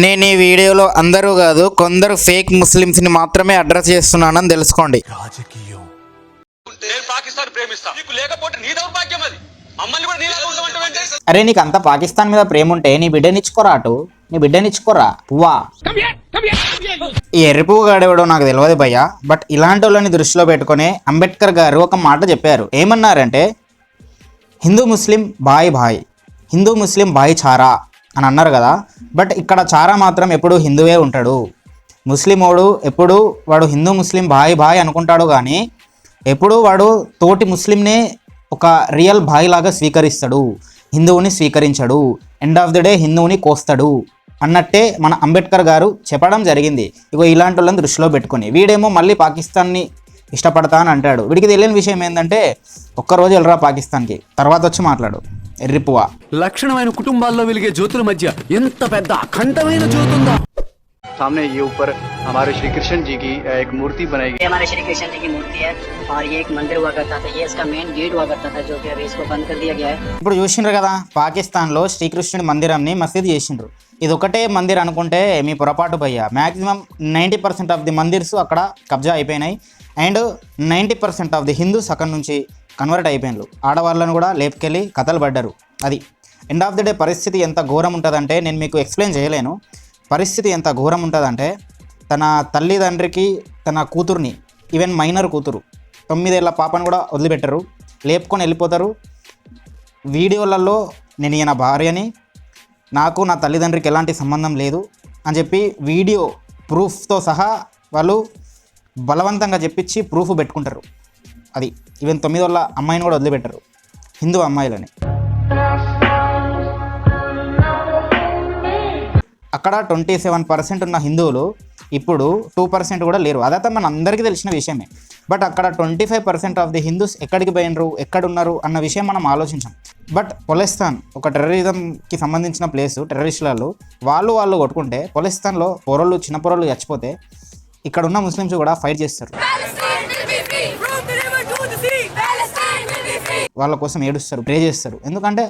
నేను ఈ వీడియోలో అందరూ కాదు కొందరు ఫేక్ ముస్లిమ్స్ ని మాత్రమే అడ్రస్ చేస్తున్నానని తెలుసుకోండి. రాజకీయం నేను పాకిస్తాన్ ప్రేమిస్తా నీకు లేకపోతే నీ దౌర్భాగ్యం అది మమ్మల్ని కూడా నీలాగా ఉండమంటే అరే నీకు అంత పాకిస్తాన్ మీద ప్రేమ ఉంటే నీ బిడ్డనిచ్చుకోరా, అటు నీ బిడ్డనిచ్చుకోరా పువ్వా. ఈ ఎర్రి పువ్వు గాడేవాడో నాకు తెలియదు భయ్య, బట్ ఇలాంటి వాళ్ళని దృష్టిలో పెట్టుకుని అంబేద్కర్ గారు ఒక మాట చెప్పారు. ఏమన్నారంటే హిందూ ముస్లిం భాయ్ భాయ్, హిందూ ముస్లిం భాయ్ చారా అని అన్నారు కదా. బట్ ఇక్కడ చారా మాత్రం ఎప్పుడు హిందువే ఉంటాడు. ముస్లిమోడు ఎప్పుడు వాడు హిందూ ముస్లిం భాయ్ భాయ్ అనుకుంటాడు, కానీ ఎప్పుడు వాడు తోటి ముస్లింనే ఒక రియల్ భాయ్ లాగా స్వీకరిస్తాడు, హిందువుని స్వీకరించడు. ఎండ్ ఆఫ్ ది డే హిందువుని కోస్తాడు అన్నట్టే మన అంబేద్కర్ గారు చెప్పడం జరిగింది. ఇగో ఇలాంటి వాళ్ళని దృష్టిలో పెట్టుకుని వీడేమో మళ్ళీ పాకిస్తాన్ని ఇష్టపడతా అని అంటాడు. వీడికి తెలియని విషయం ఏంటంటే ఒక్కరోజు వెళ్ళరా పాకిస్తాన్కి, తర్వాత వచ్చి మాట్లాడు ఎర్రిపువా. లక్షణమైన కుటుంబాల్లో వెలిగే జ్యోతుల మధ్య ఎంత పెద్ద అఖండమైన జ్యోతుందా. सामने ये ऊपर हमारे श्री कृष्ण जी की एक मूर्ति बनाई गई। ये हमारे श्री कृष्ण जी की मूर्ति है और ये एक मंदिर हुआ करता था, ये इसका मेन गेट हुआ करता था, जो कि अभी इसको बंद कर दिया गया है। ఇప్పుడు చూసిండ్రు కదా, పాకిస్తాన్లో శ్రీకృష్ణుడి మందిరంని మసీదు చేసిండ్రు. ఇది ఒకటే మందిర్ అనుకుంటే మీ పొరపాటు భయ్య. మ్యాక్సిమం 90% ఆఫ్ ది మందిర్స్ అక్కడ కబ్జా అయిపోయినాయి. అండ్ 90% ఆఫ్ ది హిందూస్ అక్కడ నుంచి కన్వర్ట్ అయిపోయినారు. ఆడవాళ్ళను కూడా లేపుకెళ్ళి కథలు పడ్డారు. అది ఎండ్ ఆఫ్ ది డే పరిస్థితి ఎంత ఘోరం ఉంటుందంటే నేను మీకు ఎక్స్ప్లెయిన్ చేయలేను. పరిస్థితి ఎంత ఘోరం ఉంటుందంటే తన తల్లిదండ్రికి తన కూతుర్ని, ఈవెన్ మైనర్ కూతురు 9 ఏళ్ల పాపను కూడా వదిలిపెట్టరు, లేపుకొని వెళ్ళిపోతారు. వీడియోలలో నేను ఈయన భార్యని, నాకు నా తల్లిదండ్రికి ఎలాంటి సంబంధం లేదు అని చెప్పి వీడియో ప్రూఫ్తో సహా వాళ్ళు బలవంతంగా చెప్పించి ప్రూఫ్ పెట్టుకుంటారు. అది ఈవెన్ 9 ఏళ్ల అమ్మాయిని కూడా వదిలిపెట్టరు, హిందూ అమ్మాయిలని. అక్కడ 27% ఉన్న హిందువులు ఇప్పుడు 2% కూడా లేరు. అదైతే మన అందరికీ తెలిసిన విషయమే. బట్ అక్కడ 25% ఆఫ్ ది హిందూస్ ఎక్కడికి పోయినరు, ఎక్కడున్నారు అన్న విషయం మనం ఆలోచించాం. బట్ పొలెస్తాన్ ఒక టెర్రరిజంకి సంబంధించిన ప్లేసు. టెర్రరిస్టులు వాళ్ళు కొట్టుకుంటే పొలెస్తాన్లో పొరలు, చిన్న పొరలు చచ్చిపోతే ఇక్కడ ఉన్న ముస్లిమ్స్ కూడా ఫైట్ చేస్తారు, వాళ్ళ కోసం ఏడుస్తారు, ప్రే చేస్తారు. ఎందుకంటే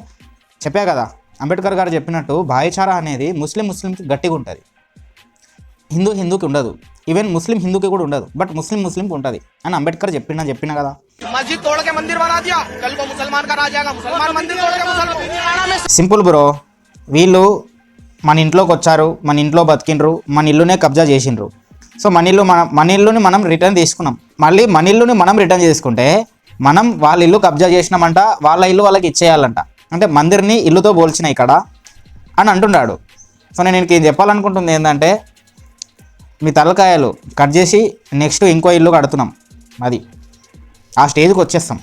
చెప్పా కదా, అంబేద్కర్ గారు చెప్పినట్టు భాయిచారా అనేది ముస్లింకి గట్టిగా ఉంటుంది, హిందూకి ఉండదు. ఈవెన్ ముస్లిం హిందూకి కూడా ఉండదు, బట్ ముస్లింకి ఉంటుంది అని అంబేద్కర్ చెప్పిన కదా. సింపుల్ బ్రో, వీళ్ళు మన ఇంట్లోకి వచ్చారు, మన ఇంట్లో బతికిండ్రు, మన ఇల్లునే కబ్జా చేసిండ్రు. సో మన ఇల్లుని మనం రిటర్న్ తీసుకున్నాం. మళ్ళీ మన ఇల్లుని మనం రిటర్న్ చేసుకుంటే మనం వాళ్ళ ఇల్లు కబ్జా చేసినామంట, వాళ్ళ ఇల్లు వాళ్ళకి ఇచ్చేయాలంట. అంటే మందిర్ని ఇల్లుతో పోల్చిన ఇక్కడ అని అంటున్నాడు. సో నేను ఇంకేం చెప్పాలనుకుంటుంది ఏంటంటే మీ తలకాయలు కట్ చేసి నెక్స్ట్ ఇంకో ఇల్లు కడుతున్నాం, అది ఆ స్టేజ్కి వచ్చేస్తాం.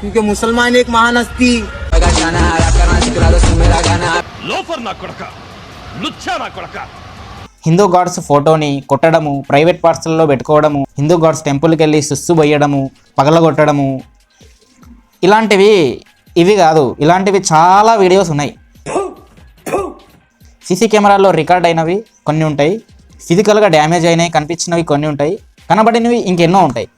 क्योंकि मुसलमान एक महान हस्ती లోఫర్ నా కొడక లుచ్చా నా కొడక. హిందూ గాడ్స్ ఫోటోని కొట్టడము, ప్రైవేట్ పార్సల్లో పెట్టుకోవడము, హిందూ గాడ్స్ టెంపుల్కి వెళ్ళి సుస్సు పోయడము, పగలగొట్టడము, ఇవి కాదు, ఇలాంటివి చాలా వీడియోస్ ఉన్నాయి. సీసీ కెమెరాల్లో రికార్డ్ అయినవి కొన్ని ఉంటాయి, ఫిజికల్గా డ్యామేజ్ అయినవి కనిపించినవి కొన్ని ఉంటాయి, కనబడినవి ఇంకెన్నో ఉంటాయి.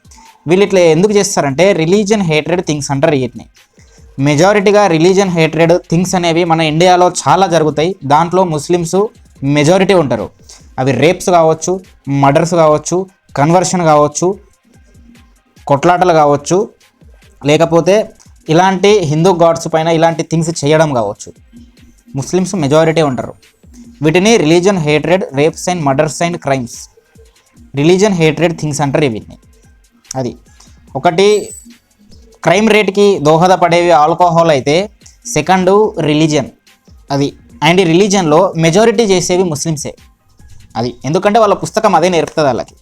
వీళ్ళు ఇట్లా ఎందుకు చేస్తారంటే రిలీజియన్ హేట్రెడ్ థింగ్స్ అంటారు వీటిని. మెజారిటీగా రిలీజియన్ హేట్రెడ్ థింగ్స్ అనేవి మన ఇండియాలో చాలా జరుగుతాయి. దాంట్లో ముస్లిమ్స్ మెజారిటీ ఉంటారు. అవి రేప్స్ కావచ్చు, మర్డర్స్ కావచ్చు, కన్వర్షన్ కావచ్చు, కొట్లాటలు కావచ్చు, లేకపోతే ఇలాంటి హిందూ గాడ్స్ పైన ఇలాంటి థింగ్స్ చేయడం కావచ్చు. ముస్లిమ్స్ మెజారిటీ ఉంటారు. వీటిని religion hatred rapes and murders and crimes, religion hatred things అంటారు వీటిని. అది ఒకటి క్రైమ్ రేట్కి దోహదపడేవి ఆల్కహాల్ అయితే, సెకండ్ రిలీజియన్. అది అండ్ ఈ రిలీజియన్లో మెజారిటీ చేసేవి ముస్లిమ్సే. అది ఎందుకంటే వాళ్ళ పుస్తకం అదే నేర్పుతుంది వాళ్ళకి.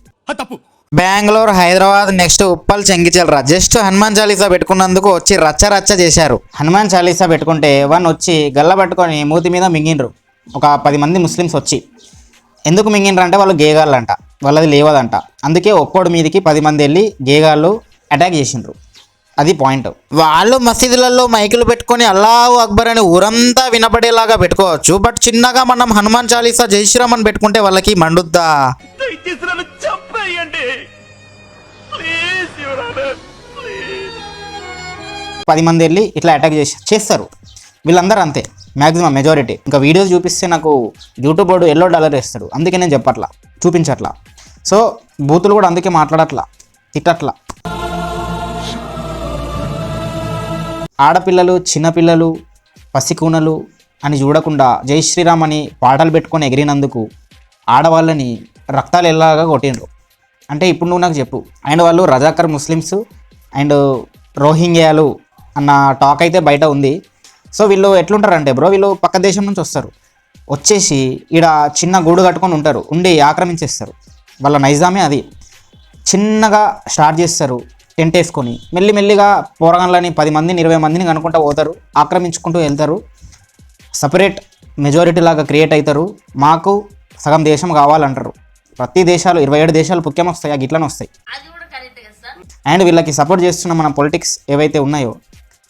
బెంగళూరు, హైదరాబాద్, నెక్స్ట్ ఉప్పల్, చెంగిచెల్రా జస్ట్ హనుమాన్ చాలీసా పెట్టుకున్నందుకు వచ్చి రచ్చ చేశారు. హనుమాన్ చాలీసా పెట్టుకుంటే వచ్చి గల్ల పట్టుకొని మూతి మీద మింగిండ్రు ఒక 10 మంది ముస్లిమ్స్ వచ్చి. ఎందుకు మింగిండ్రు అంటే వాళ్ళు గేగాళ్ళంట, వాళ్ళది లేవదంట. అందుకే ఒక్కోడి మీదకి 10 మంది వెళ్ళి గేగాళ్ళు అటాక్ చేసిండ్రు. అది పాయింట్. వాళ్ళు మసీదులలో మైకులు పెట్టుకొని అల్లాహు అక్బర్ అని ఊరంతా వినపడేలాగా పెట్టుకోవచ్చు, బట్ చిన్నగా మనం హనుమాన్ చాలీసా జై శ్రీరామ్ అని పెట్టుకుంటే వాళ్ళకి మండుద్దా? 10 మంది వెళ్ళి ఇట్లా అటాక్ చేస్తారు. వీళ్ళందరూ అంతే, మ్యాక్సిమం మెజారిటీ. ఇంకా వీడియోస్ చూపిస్తే నాకు యూట్యూబ్ వాడు $1 వేస్తాడు, అందుకే నేను చెప్పట్లా, చూపించట్లా. సో బూతులు కూడా అందుకే మాట్లాడట్లా, తిట్టట్లా. ఆడపిల్లలు, చిన్నపిల్లలు, పసికూనలు అని చూడకుండా జై శ్రీరామ్ అని పాటలు పెట్టుకొని ఎగిరినందుకు ఆడవాళ్ళని రక్తాలు ఎలాగా కొట్టిండ్రు. అంటే ఇప్పుడు నువ్వు నాకు చెప్పు. అండ్ వాళ్ళు రజాకర్ ముస్లిమ్స్ అండ్ రోహింగ్యాలు అన్న టాక్ అయితే బయట ఉంది. సో వీళ్ళు ఎట్లుంటారంటే బ్రో, వీళ్ళు పక్క దేశం నుంచి వస్తారు, వచ్చేసి ఈడ చిన్న గూడు కట్టుకొని ఉంటారు, ఉండి ఆక్రమించేస్తారు. వాళ్ళ నైజామే అది. చిన్నగా స్టార్ట్ చేస్తారు, టెంట్ వేసుకొని మెల్లిమెల్లిగా పోరగాళ్ళని 10 మందిని 20 మందిని కనుక్కుంటూ పోతారు, ఆక్రమించుకుంటూ వెళ్తారు. సపరేట్ మెజారిటీ లాగా క్రియేట్ అవుతారు. మాకు సగం దేశం కావాలంటారు. ప్రతి దేశాలు 27 దేశాలు ముఖ్యం వస్తాయి, ఆ గిట్లనే వస్తాయి. అండ్ వీళ్ళకి సపోర్ట్ చేస్తున్న మన పొలిటిక్స్ ఏవైతే ఉన్నాయో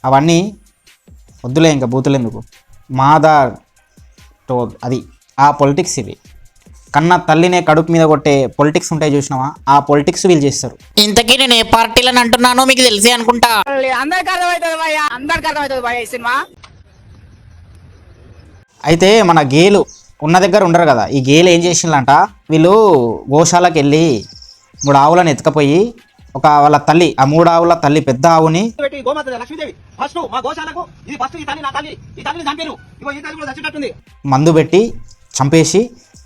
అవన్నీ వద్దులే, ఇంకా బూతులెందుకు. అది ఆ పొలిటిక్స్ ఇవి. కన్న తల్లినే కడుపు మీద కొట్టే పొలిటిక్స్ ఉంటాయి చూసినావా, ఆ పొలిటిక్స్ వీళ్ళు చేస్తారు. ఇంతకీ నేను ఏ పార్టీలను అంటున్నానో మీకు తెలిసే అనుకుంటా. అయితే మన గేలు ఉన్న దగ్గర ఉండరు కదా, ఈ గేలు ఏం చేసిందంట, వీళ్ళు గోశాలకు వెళ్ళి 3 ఆవులను ఎత్తుకపోయి వాళ్ళ తల్లి, ఆ 3 ఆవుల తల్లి పెద్ద ఆవుని మందు పెట్టి చంపేసి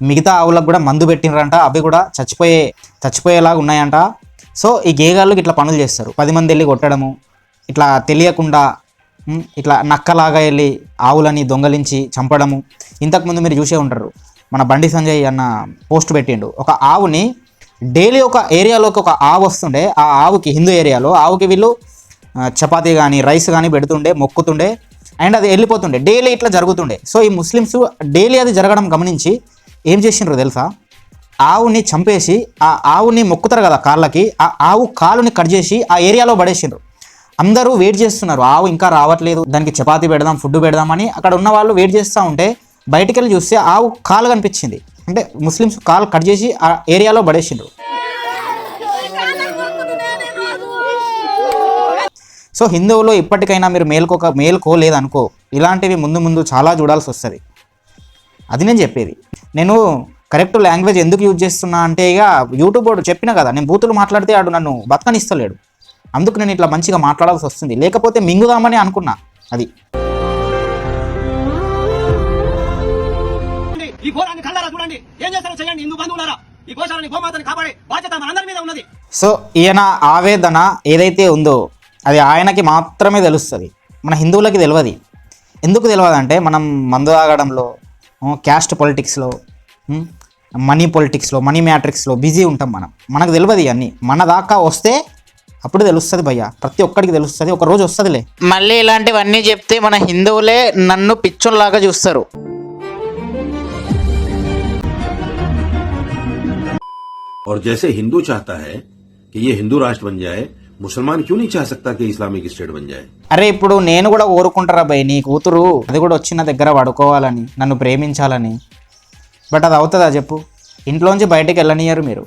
మిగతా ఆవులకు కూడా మందు పెట్టినరంట. అవి కూడా చచ్చిపోయేలాగా ఉన్నాయంట. సో ఈ గేగాళ్ళు ఇట్లా పనులు చేస్తారు. 10 మంది వెళ్ళి కొట్టడము, ఇట్లా తెలియకుండా ఇట్లా నక్కలాగా వెళ్ళి ఆవులని దొంగలించి చంపడము. ఇంతకుముందు మీరు చూసే ఉంటారు, మన బండి సంజయ్ అన్న పోస్ట్ పెట్టిండు. ఒక ఆవుని డైలీ ఒక ఏరియాలోకి ఒక ఆవు వస్తుండే, ఆ ఆవుకి హిందూ ఏరియాలో ఆవుకి వీళ్ళు చపాతీ కానీ రైస్ కానీ పెడుతుండే, మొక్కుతుండే, అండ్ అది వెళ్ళిపోతుండే. డైలీ ఇట్లా జరుగుతుండే. సో ఈ ముస్లిమ్స్ డైలీ అది జరగడం గమనించి ఏం చేసిండ్రు తెలుసా, ఆవుని చంపేసి ఆ ఆవుని మొక్కుతారు కదా కాళ్ళకి, ఆ ఆవు కాలుని కట్ చేసి ఆ ఏరియాలో పడేసిండ్రు. అందరూ వెయిట్ చేస్తున్నారు, ఆవు ఇంకా రావట్లేదు, దానికి చపాతీ పెడదాం, ఫుడ్ పెడదామని అక్కడ ఉన్న వాళ్ళు వెయిట్ చేస్తూ ఉంటే బయటికి వెళ్ళి చూస్తే ఆవు కాలు కనిపించింది. అంటే ముస్లిమ్స్ కాలు కట్ చేసి ఆ ఏరియాలో పడేసిండ్రు. సో హిందువులు ఇప్పటికైనా మీరు మేల్కోలేదనుకో, ఇలాంటివి ముందు చాలా చూడాల్సి వస్తుంది. అది నేను చెప్పేది. నేను కరెక్ట్ లాంగ్వేజ్ ఎందుకు యూజ్ చేస్తున్నా అంటే, ఇక యూట్యూబ్ వాడు చెప్పినా కదా, నేను బూతులు మాట్లాడితే ఆడు నన్ను బతకనిస్తలేడు, అందుకు నేను ఇట్లా మంచిగా మాట్లాడాల్సి వస్తుంది. లేకపోతే మింగుదామని అనుకున్నా. అది సో ఈయన ఆవేదన ఏదైతే ఉందో అది ఆయనకి మాత్రమే తెలుస్తుంది, మన హిందువులకి తెలియదు. ఎందుకు తెలియదు అంటే, మనం మందు తాగడంలో, క్యాస్ట్ పొలిటిక్స్లో, మనీ పొలిటిక్స్లో, మనీ మ్యాట్రిక్స్లో బిజీ ఉంటాం. మనకు తెలియదు ఇవన్నీ. మన దాకా వస్తే అప్పుడు తెలుస్తుంది భయ్య, ప్రతి ఒక్కడికి తెలుస్తుంది, ఒక రోజు వస్తుందిలే. మళ్ళీ ఇలాంటివన్నీ చెప్తే మన హిందువులే నన్ను పిచ్చోల్లాగా చూస్తారు. और जैसे हिंदू चाहता है कि ये हिंदू राष्ट्र बन जाए, मुसलमान क्यों नहीं चाह सकता कि इस्लामिक स्टेट बन जाए? అరే ఇప్పుడు నేను కూడా కోరుకుంటారా భయ్, నీ కూతురు అది కూడా వచ్చిన దగ్గర పడుకోవాలని, నన్ను ప్రేమించాలని. బట్ అది అవుతుందా చెప్పు? ఇంట్లోంచి బయటకు వెళ్ళనియరు మీరు.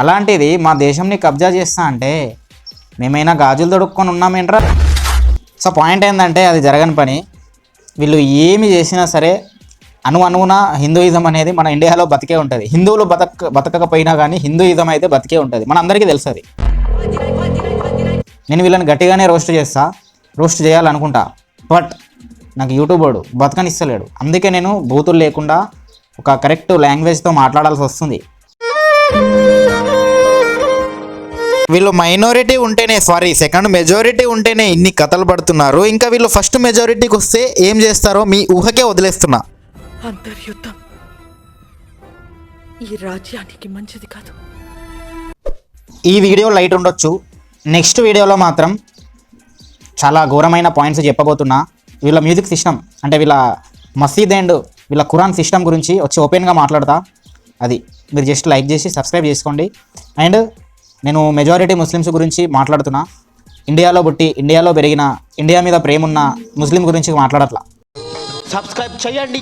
అలాంటిది మా దేశంని కబ్జా చేస్తా అంటే మేమైనా గాజులు దొడుక్కొని ఉన్నామేంట్రా? సో పాయింట్ ఏంటంటే, అది జరగని పని. వీళ్ళు ఏమి చేసినా సరే అణువున హిందూయిజం అనేది మన ఇండియాలో బతికే ఉంటుంది. హిందువులు బతకకపోయినా కానీ హిందూయిజం అయితే బతికే ఉంటుంది, మన అందరికీ తెలుసు అది. నేను వీళ్ళని గట్టిగానే రోస్ట్ చేయాలనుకుంటా, బట్ నాకు యూట్యూబ్ వాడు బతకనిస్తలేడు. అందుకే నేను బూతులు లేకుండా ఒక కరెక్ట్ లాంగ్వేజ్తో మాట్లాడాల్సి వస్తుంది. వీళ్ళు మైనారిటీ ఉంటేనే, సెకండ్ మెజారిటీ ఉంటేనే ఇన్ని కథలు పడుతున్నారు. ఇంకా వీళ్ళు ఫస్ట్ మెజారిటీకి వస్తే ఏం చేస్తారో మీ ఊహకే వదిలేస్తున్నా. అంతర్యుద్ధం ఈ రాజ్యానికి మంచిది కాదు. ఈ వీడియో లైట్ ఉండొచ్చు, నెక్స్ట్ వీడియోలో మాత్రం చాలా ఘోరమైన పాయింట్స్ చెప్పబోతున్నా. వీళ్ళ మ్యూజిక్ సిస్టమ్ అంటే వీళ్ళ మసీద్ అండ్ వీళ్ళ ఖురాన్ సిస్టమ్ గురించి వచ్చి ఓపెన్గా మాట్లాడతా. అది మీరు జస్ట్ లైక్ చేసి సబ్స్క్రైబ్ చేసుకోండి. అండ్ నేను మెజారిటీ ముస్లిమ్స్ గురించి మాట్లాడుతున్నా. ఇండియాలో పుట్టి ఇండియాలో పెరిగిన, ఇండియా మీద ప్రేమ ఉన్న ముస్లిం గురించి మాట్లాడట్లా. సబ్స్క్రైబ్ చేయండి.